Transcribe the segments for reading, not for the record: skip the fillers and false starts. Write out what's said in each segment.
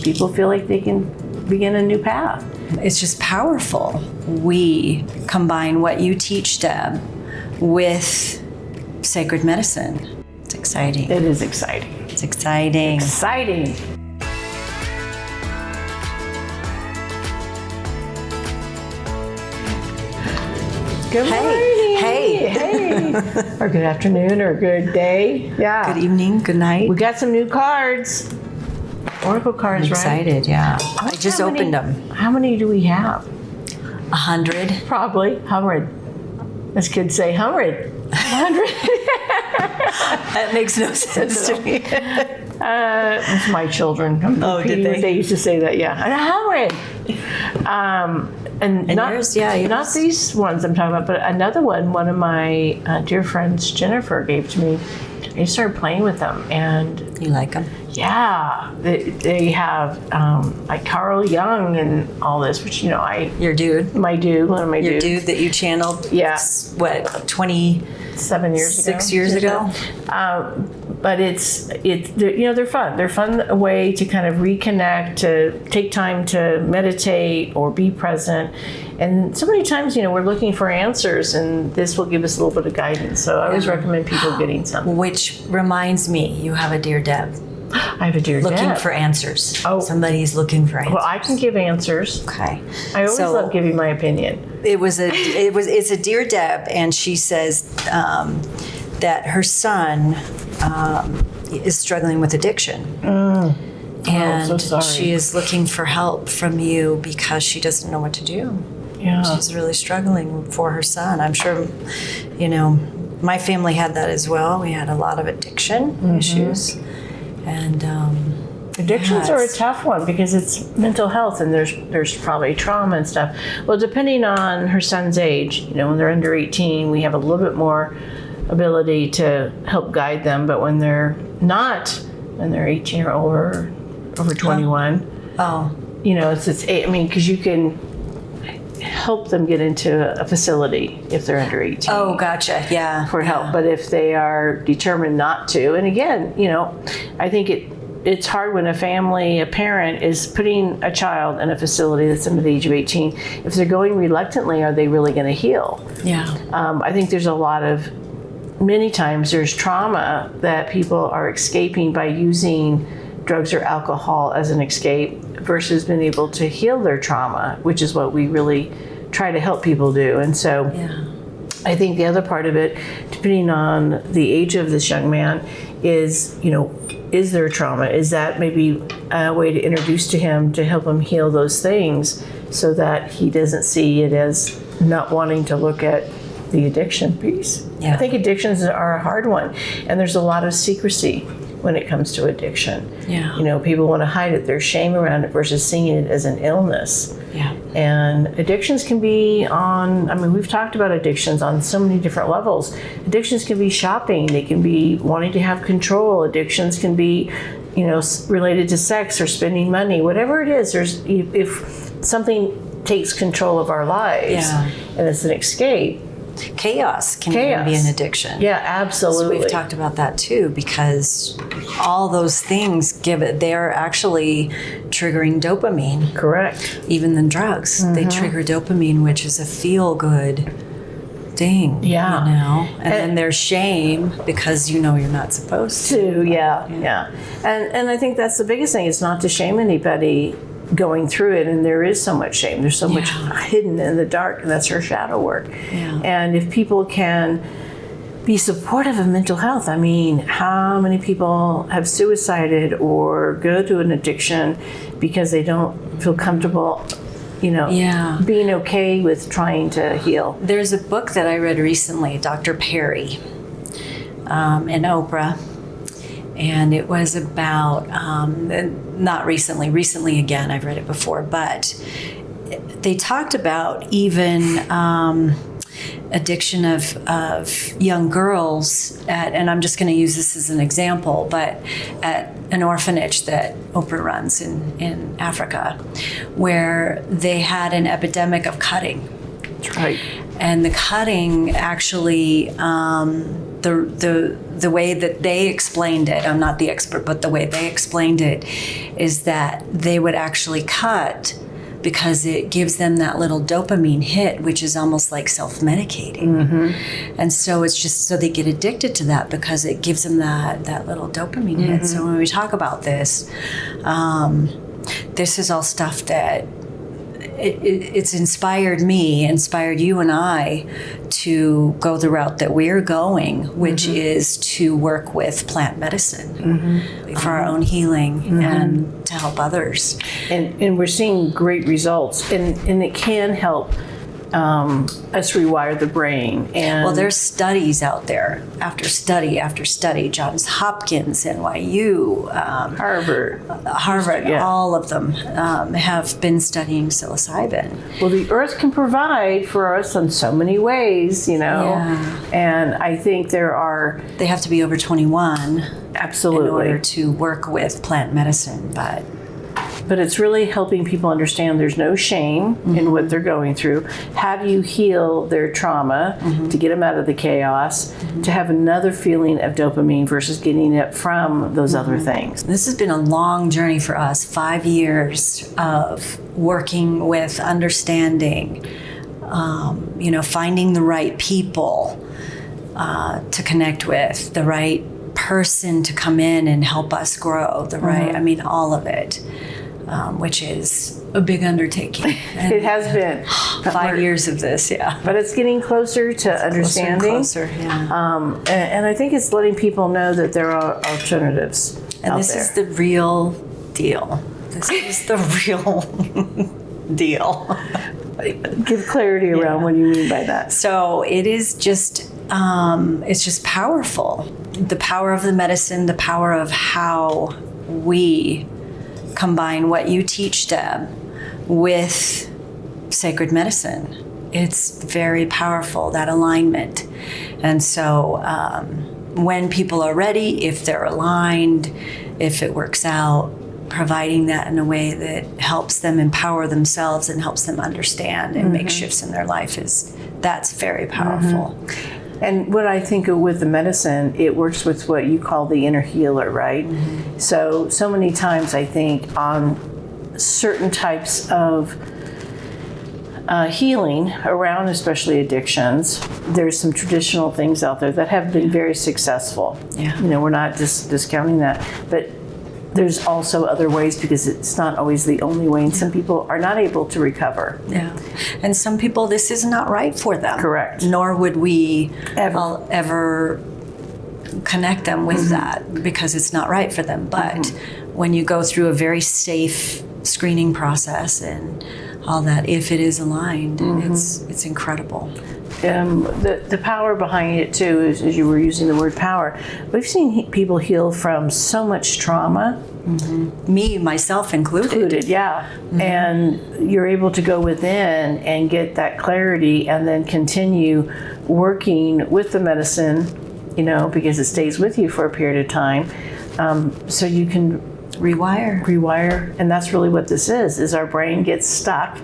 people feel like they can begin a new path. It's just powerful. We combine what you teach, Deb, with sacred medicine. It's exciting. It is exciting. It's exciting. Exciting. Good morning. Hey. Or good afternoon or good day. Yeah. Good evening, good night. We got some new cards. Oracle cards, I'm excited, yeah. I just opened them. How many do we have? 100. Probably 100. As kids say, 100. 100. That makes no sense to me. It's my children. Did they? They used to say that, yeah. 100. And not, yours, not these ones I'm talking about, but another one of my dear friends, Jennifer, gave to me. I started playing with them, and You like them? yeah, they have like Carl Jung and all this, which Your dude. one of my Your dudes. dude that you channeled. Yeah. What, 26 years ago. years ago? But they're fun. They're fun, a way to kind of reconnect, to take time to meditate or be present. And so many times, we're looking for answers, and this will give us a little bit of guidance. So I always recommend people getting some. Which reminds me, you have a Dear Deb. I have a Dear Deb. Looking for answers. Oh. Somebody's looking for answers. Well, I can give answers. Okay. I always love giving my opinion. It's a Dear Deb, and she says that her son is struggling with addiction. And so sorry. she is looking for help from you because she doesn't know what to do. Yeah. She's really struggling for her son. I'm sure, my family had that as well. We had a lot of addiction issues. And addictions are a tough one because it's mental health, and there's probably trauma and stuff. Well, depending on her son's age, when they're under 18, we have a little bit more ability to help guide them. But when they're not, when they're 18 or over 21, because you can help them get into a facility if they're under 18. Oh, gotcha. Yeah. For help. But if they are determined not to, and again, I think it's hard when a parent is putting a child in a facility that's under the age of 18. If they're going reluctantly, are they really going to heal? Yeah. I think there's many times there's trauma that people are escaping by using drugs or alcohol as an escape versus being able to heal their trauma, which is what we really try to help people do. And so I think the other part of it, depending on the age of this young man, is there trauma? Is that maybe a way to introduce to him to help him heal those things so that he doesn't see it as not wanting to look at the addiction piece? Yeah. I think addictions are a hard one, and there's a lot of secrecy when it comes to addiction. Yeah. People want to hide it. There's shame around it versus seeing it as an illness. Yeah. And addictions can be we've talked about addictions on so many different levels. Addictions can be shopping. They can be wanting to have control. Addictions can be, related to sex or spending money. Whatever it is, if something takes control of our lives and it's an escape, Chaos can even be an addiction. Yeah, absolutely. So we've talked about that too, because all those things they're actually triggering dopamine. Correct. Even the drugs, they trigger dopamine, which is a feel-good thing. Yeah. And then there's shame because you're not supposed to. Yeah. And I think that's the biggest thing. It's not to shame anybody going through it, and there is so much shame. There's so much hidden in the dark, and that's her shadow work. Yeah. And if people can be supportive of mental health, how many people have suicided or go to an addiction because they don't feel comfortable, being okay with trying to heal? There's a book that I read recently, Dr. Perry and Oprah. And it was about, not recently again, I've read it before, but they talked about even addiction of young girls and I'm just going to use this as an example, but at an orphanage that Oprah runs in Africa, where they had an epidemic of cutting. That's right. And the cutting actually the way that they explained it, I'm not the expert, but the way they explained it is that they would actually cut because it gives them that little dopamine hit, which is almost like self-medicating. And so it's just so they get addicted to that because it gives them that little dopamine hit. So when we talk about this, this is all stuff that it's inspired you and I to go the route that we're going, which is to work with plant medicine for our own healing and to help others. And we're seeing great results, and it can help us rewire the brain. And well, there's studies out there after study after study. Johns Hopkins, NYU, Harvard, yeah. All of them have been studying psilocybin. Well, the earth can provide for us in so many ways, Yeah. And I think They have to be over 21 absolutely in order to work with plant medicine, but it's really helping people understand there's no shame in what they're going through. How do you heal their trauma to get them out of the chaos, to have another feeling of dopamine versus getting it from those other things? This has been a long journey for us, 5 years of working with understanding, finding the right people to connect with, the right person to come in and help us grow, all of it. Which is a big undertaking. And It has been 5 years of this, yeah. but it's getting closer to understanding. Closer, yeah. And I think it's letting people know that there are alternatives And out this there. is the real deal. This is the real deal. Give clarity around what you mean by that. So it is just, it's just powerful. The power of the medicine, the power of how we combine what you teach them with sacred medicine. It's very powerful, that alignment. And so when people are ready, if they're aligned, if it works out, providing that in a way that helps them empower themselves and helps them understand and make shifts in their life that's very powerful. And what I think of with the medicine, it works with what you call the inner healer, right? So many times I think on certain types of healing around especially addictions, there's some traditional things out there that have been very successful. Yeah. We're not just discounting that, but there's also other ways because it's not always the only way, and some people are not able to recover. Yeah. And some people, this is not right for them. Correct. Nor would we Ever. ever connect them with that because it's not right for them. But when you go through a very safe screening process and all that, if it is aligned, it's incredible. The power behind it too is, as you were using the word power, we've seen people heal from so much trauma. Me, myself included. Yeah. And you're able to go within and get that clarity and then continue working with the medicine, because it stays with you for a period of time. So you can rewire. And that's really what this is our brain gets stuck.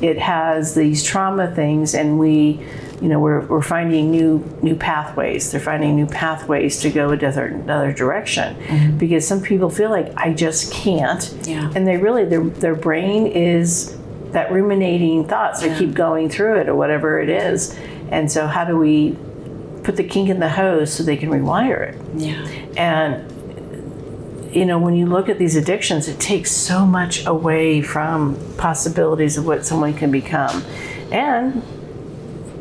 It has these trauma things, and we're finding new pathways. They're finding new pathways to go another direction, because some people feel like I just can't, and they really their brain is that ruminating thoughts. They keep going through it or whatever it is, and so how do we put the kink in the hose so they can rewire it? Yeah. And when you look at these addictions, it takes so much away from possibilities of what someone can become. And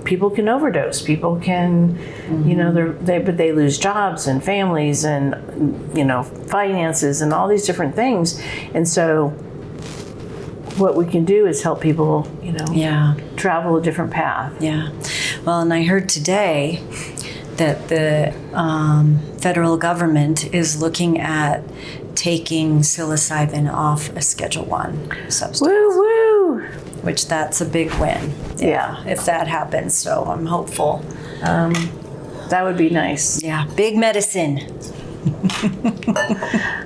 people can overdose. People can, but they lose jobs and families and, finances and all these different things. And so what we can do is help people, travel a different path. Yeah. Well, and I heard today that the federal government is looking at taking psilocybin off a Schedule 1 substance. Woo woo! Which that's a big win. Yeah. If that happens, so I'm hopeful. That would be nice. Yeah, big medicine.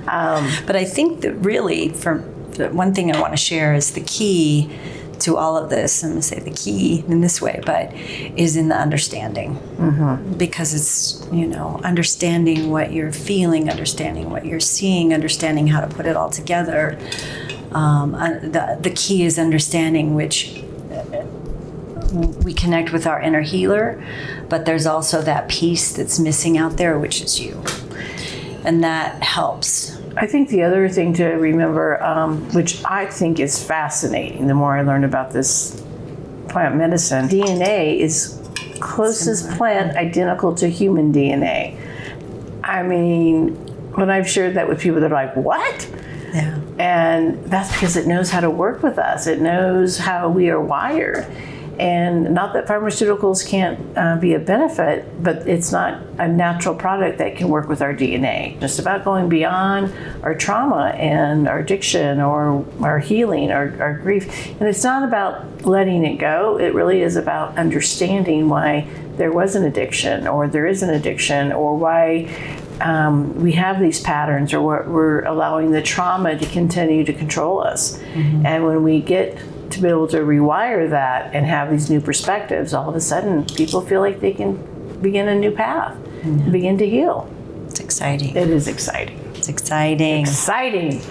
But I think that really, the one thing I want to share is the key to all of this, I'm going to say the key in this way, but is in the understanding. Because it's, understanding what you're feeling, understanding what you're seeing, understanding how to put it all together. The key is understanding, which we connect with our inner healer, but there's also that piece that's missing out there, which is you. And that helps. I think the other thing to remember, which I think is fascinating, the more I learn about this plant medicine, DNA is closest plant identical to human DNA. I mean, when I've shared that with people, they're like, what? Yeah. And that's because it knows how to work with us. It knows how we are wired. And not that pharmaceuticals can't be a benefit, but it's not a natural product that can work with our DNA. Just about going beyond our trauma and our addiction or our healing, our grief. And it's not about letting it go. It really is about understanding why there was an addiction or there is an addiction, or why we have these patterns, or what we're allowing the trauma to continue to control us. And when we get to be able to rewire that and have these new perspectives, all of a sudden people feel like they can begin a new path, begin to heal. It's exciting. It is exciting. It's exciting. Exciting.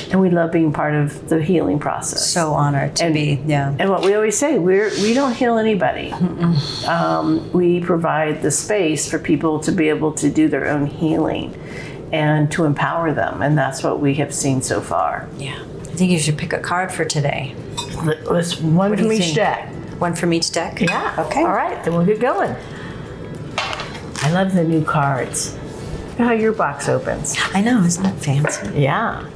And we love being part of the healing process. So honored to be, And what we always say, we don't heal anybody. We provide the space for people to be able to do their own healing and to empower them. And that's what we have seen so far. Yeah. I think you should pick a card for today. Let's one What do from you each think? deck. One from each deck? Yeah. Okay. All right, then we'll get going. I love the new cards. Look how your box opens. I know, isn't that fancy? Yeah.